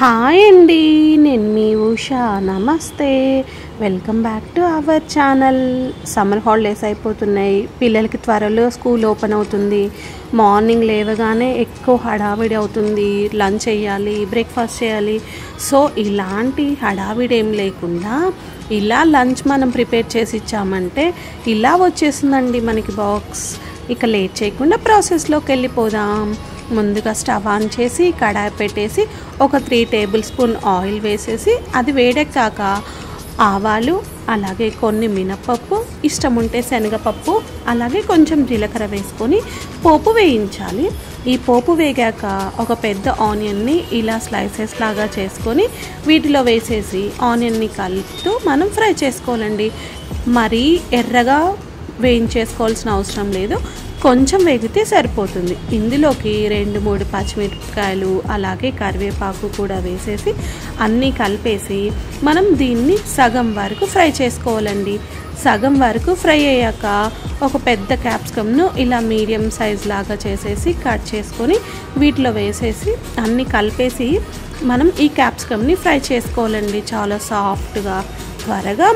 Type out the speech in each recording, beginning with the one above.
Hi అండి, నేను మీ ఉషా. నమస్తే, welcome back to our channel. Summer holidays అయిపోతున్నాయి, పిల్లలకి త్వరలో స్కూల్ ఓపెన్ అవుతుంది. మార్నింగ్ లేవగానే ఎక్కువ హడావిడి అవుతుంది. లంచ్ చేయాలి, బ్రేక్ఫాస్ట్ చేయాలి. సో ఇలాంటి హడావిడి ఏం లేకుండా ఇలా లంచ్ మనం ప్రిపేర్ చేసి ఇచ్చామంటే ఇలా వచ్చేసిందండి మనకి బాక్స్. ఇక లేట్ చేయకుండా ప్రాసెస్లోకి వెళ్ళిపోదాం. ముందుగా స్టవ్ ఆన్ చేసి కడాయి పెట్టేసి ఒక 3 టేబుల్ స్పూన్ ఆయిల్ వేసేసి అది వేడెక్కాక ఆవాలు, అలాగే కొన్ని మినపప్పు, ఇష్టం ఉంటే శనగపప్పు, అలాగే కొంచెం జీలకర్ర వేసుకొని పోపు వేయించాలి. ఈ పోపు వేగాక ఒక పెద్ద ఆనియన్ని ఇలా స్లైసెస్ లాగా చేసుకొని వీటిలో వేసేసి ఆనియన్ని కలుపుతూ మనం ఫ్రై చేసుకోవాలండి. మరీ ఎర్రగా వేయించేసుకోవాల్సిన అవసరం లేదు, కొంచెం వేగితే సరిపోతుంది. ఇందులోకి 2-3 పచ్చిమిరపకాయలు అలాగే కరివేపాకు కూడా వేసేసి అన్నీ కలిపేసి మనం దీన్ని సగం వరకు ఫ్రై చేసుకోవాలండి. సగం వరకు ఫ్రై అయ్యాక ఒక పెద్ద క్యాప్సికమ్ను ఇలా మీడియం సైజ్ లాగా చేసేసి కట్ చేసుకొని వీటిలో వేసేసి అన్నీ కలిపేసి మనం ఈ క్యాప్సికమ్ని ఫ్రై చేసుకోవాలండి. చాలా సాఫ్ట్గా త్వరగా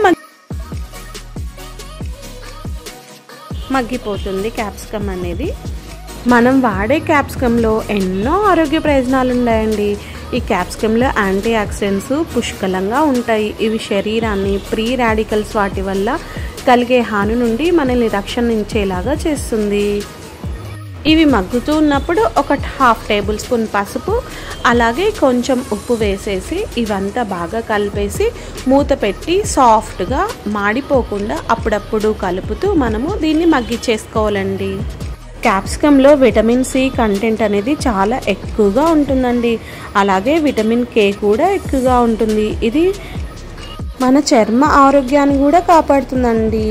మగ్గిపోతుంది క్యాప్సికమ్ అనేది. మనం వాడే క్యాప్సికంలో ఎన్నో ఆరోగ్య ప్రయోజనాలు ఉన్నాయండి. ఈ క్యాప్సికంలో యాంటీ ఆక్సిడెంట్స్ పుష్కలంగా ఉంటాయి. ఇవి శరీరాన్ని ఫ్రీ రాడికల్స్ వాటి వల్ల కలిగే హాని నుండి మనల్ని రక్షించేలాగా చేస్తుంది. ఇవి మగ్గుతూ ఉన్నప్పుడు ఒక 1/2 టేబుల్ స్పూన్ పసుపు అలాగే కొంచెం ఉప్పు వేసేసి ఇవంతా బాగా కలిపేసి మూత పెట్టి సాఫ్ట్గా మాడిపోకుండా అప్పుడప్పుడు కలుపుతూ మనము దీన్ని మగ్గిచ్చేసుకోవాలండి. క్యాప్సికంలో విటమిన్ సి కంటెంట్ అనేది చాలా ఎక్కువగా ఉంటుందండి. అలాగే విటమిన్ కే కూడా ఎక్కువగా ఉంటుంది. ఇది మన చర్మ ఆరోగ్యాన్ని కూడా కాపాడుతుందండి.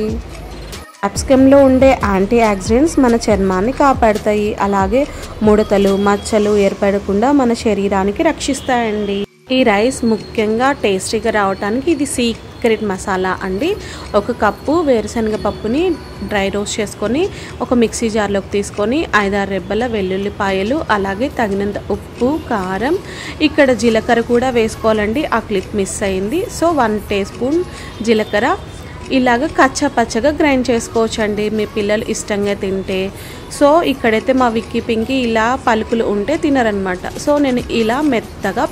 క్యాప్సికంలో ఉండే యాంటీ ఆక్సిడెంట్స్ మన చర్మాన్ని కాపాడుతాయి. అలాగే ముడతలు, మచ్చలు ఏర్పడకుండా మన శరీరానికి రక్షిస్తాయండి. ఈ రైస్ ముఖ్యంగా టేస్టీగా రావడానికి ఇది సీక్రెట్ మసాలా అండి. 1 కప్పు వేరుశనగ పప్పుని డ్రై రోస్ట్ చేసుకొని ఒక మిక్సీ జార్లోకి తీసుకొని 5-6 రెబ్బల వెల్లుల్లిపాయలు, అలాగే తగినంత ఉప్పు, కారం, ఇక్కడ జీలకర్ర కూడా వేసుకోవాలండి. ఆ క్లిప్ మిస్ అయింది. సో 1 టీ స్పూన్ జీలకర్ర ఇలాగ కచ్చా పచ్చగా గ్రైండ్ చేసుకోవచ్చండి మీ పిల్లలు ఇష్టంగా తింటే. సో ఇక్కడైతే మా విక్కీ పింకీ ఇలా పలుకులు ఉంటే తినరనమాట. సో నేను ఇలా మెత్తగా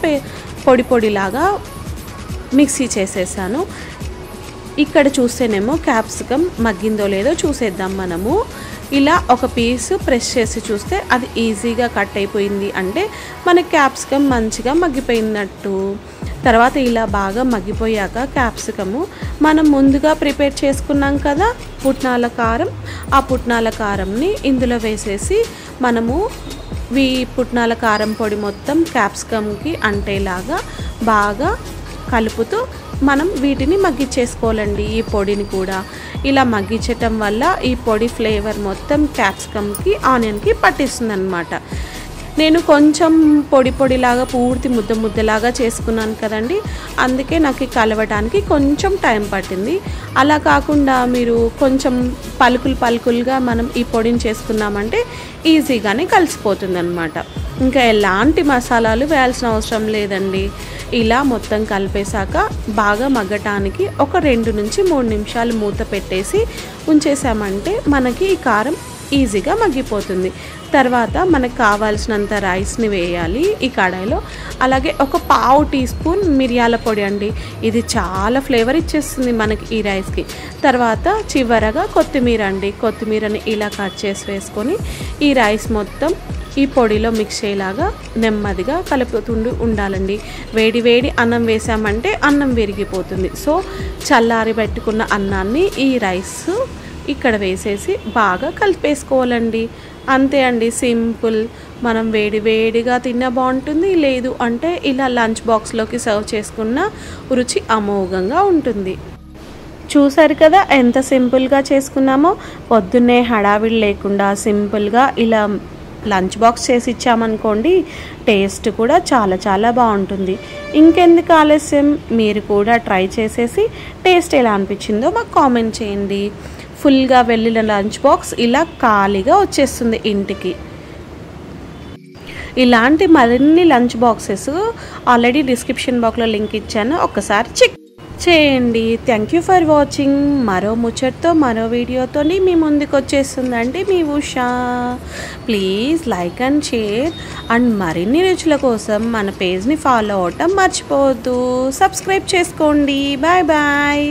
పొడి పొడిలాగా మిక్సీ చేసేసాను. ఇక్కడ చూస్తేనేమో క్యాప్సికమ్ మగ్గిందో లేదో చూసేద్దాం మనము. ఇలా ఒక పీసు ప్రెస్ చేసి చూస్తే అది ఈజీగా కట్ అయిపోయింది అంటే మన క్యాప్సికమ్ మంచిగా మగ్గిపోయినట్టు. తర్వాత ఇలా బాగా మగ్గిపోయాక క్యాప్సికము మనం ముందుగా ప్రిపేర్ చేసుకున్నాం కదా పుట్నాల కారం, ఆ పుట్నాల కారంని ఇందులో వేసేసి మనము పుట్నాల కారం పొడి మొత్తం క్యాప్సికమ్కి అంటేలాగా బాగా కలుపుతూ మనం వీటిని మగ్గిచ్చేసుకోవాలండి. ఈ పొడిని కూడా ఇలా మగ్గించటం వల్ల ఈ పొడి ఫ్లేవర్ మొత్తం క్యాప్సికమ్కి, ఆనియన్కి పట్టిస్తుంది అన్నమాట. నేను కొంచెం పొడి పొడిలాగా పూర్తి ముద్దలాగా చేసుకున్నాను కదండి, అందుకే నాకు కలవడానికి కొంచెం టైం పట్టింది. అలా కాకుండా మీరు కొంచెం పలుకులుగా మనం ఈ పొడిని చేసుకున్నామంటే ఈజీగానే కలిసిపోతుంది అన్నమాట. ఇంకా ఎలాంటి మసాలాలు వేయాల్సిన అవసరం లేదండి. ఇలా మొత్తం కలిపేశాక బాగా మగ్గటానికి ఒక 2-3 నిమిషాలు మూత పెట్టేసి ఉంచేసామంటే మనకి ఈ కారం ఈజీగా మగ్గిపోతుంది. తర్వాత మనకు కావాల్సినంత రైస్ని వేయాలి ఈ కడాయిలో. అలాగే ఒక 1/2 టీ స్పూన్ మిరియాల పొడి అండి, ఇది చాలా ఫ్లేవర్ ఇచ్చేస్తుంది మనకి ఈ రైస్కి. తర్వాత చివరగా కొత్తిమీర అండి, కొత్తిమీరని ఇలా కట్ చేసి వేసుకొని ఈ రైస్ మొత్తం ఈ పొడిలో మిక్స్ అయ్యేలాగా నెమ్మదిగా కలుపుతుంటూ ఉండాలండి. వేడి అన్నం వేసామంటే అన్నం విరిగిపోతుంది. సో చల్లారి పెట్టుకున్న అన్నాన్ని ఈ రైస్ ఇక్కడ వేసేసి బాగా కలిపేసుకోవాలండి. అంతే అండి, సింపుల్. మనం వేడిగా తిన్నా బాగుంటుంది, లేదు అంటే ఇలా లంచ్ బాక్స్లోకి సర్వ్ చేసుకున్న రుచి అమోఘంగా ఉంటుంది. చూసారు కదా ఎంత సింపుల్గా చేసుకున్నామో. పొద్దున్నే హడావిడి లేకుండా సింపుల్గా ఇలా లంచ్ బాక్స్ చేసి ఇచ్చామనుకోండి, టేస్ట్ కూడా చాలా బాగుంటుంది. ఇంకెందుకు ఆలస్యం, మీరు కూడా ట్రై చేసేసి టేస్ట్ ఎలా అనిపించిందో మాకు కామెంట్ చేయండి. ఫుల్గా వెళ్ళిన లంచ్ బాక్స్ ఇలా ఖాళీగా వచ్చేస్తుంది ఇంటికి. ఇలాంటి మరిన్ని లంచ్ బాక్సెస్ ఆల్రెడీ డిస్క్రిప్షన్ బాక్స్లో లింక్ ఇచ్చాను, ఒక్కసారి చెక్ చేయండి. Thank you for watching. మరో ముచ్చట్తో మరో వీడియోతో మీ ముందుకు వచ్చేస్తుందండి మీ Usha. Please like and share and మరిన్ని రుచుల కోసం మన పేజ్ని ఫాలో అవటం మర్చిపోవద్దు. సబ్స్క్రైబ్ చేసుకోండి. Bye bye.